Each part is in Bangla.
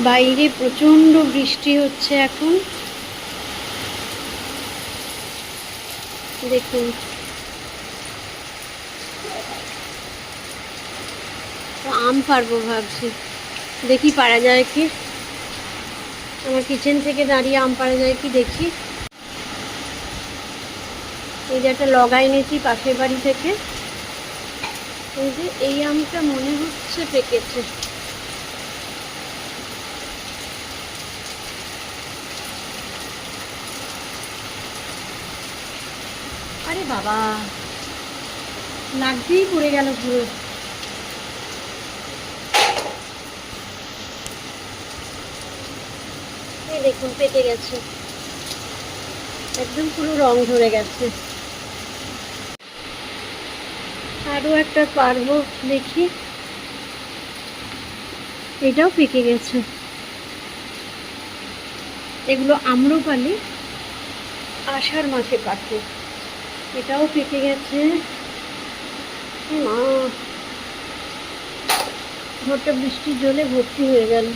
বাইরে প্রচণ্ড বৃষ্টি হচ্ছে এখন, দেখুন। আম পারবো ভাবছি, দেখি পারা যায় কি। আমার কিচেন থেকে দাঁড়িয়ে আম পারা যায় কি দেখি। এই যে একটা লগা এনেছি পাশের বাড়ি থেকে, এই যে এই আমটা মনে হচ্ছে পেকেছে। আরে বাবা, লাগতেই পড়ে গেল পুরো। এই দেখুন পেকে গেছে, একদম পুরো রং ধরে গেছে। আরও একটা পারবো দেখি। এটাও পেকে গেছে। এগুলো আম্রপালি, আষাঢ় মাসে পাকে। এটাও পেকে গেছে। মা, ঘরটা বৃষ্টির জলে ভর্তি হয়ে গেল।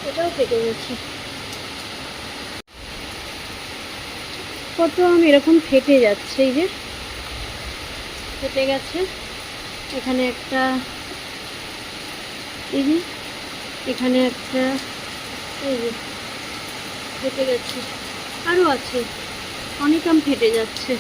এটাও পেকে গেছে। কত আম এরকম ফেটে যাচ্ছে, এই যে ফেটে গেছে। এখানে একটা, এই যে এখানে একটা, এই যে ফেটে গেছে। আরও আছে, অনেক আম ফেটে যাচ্ছে।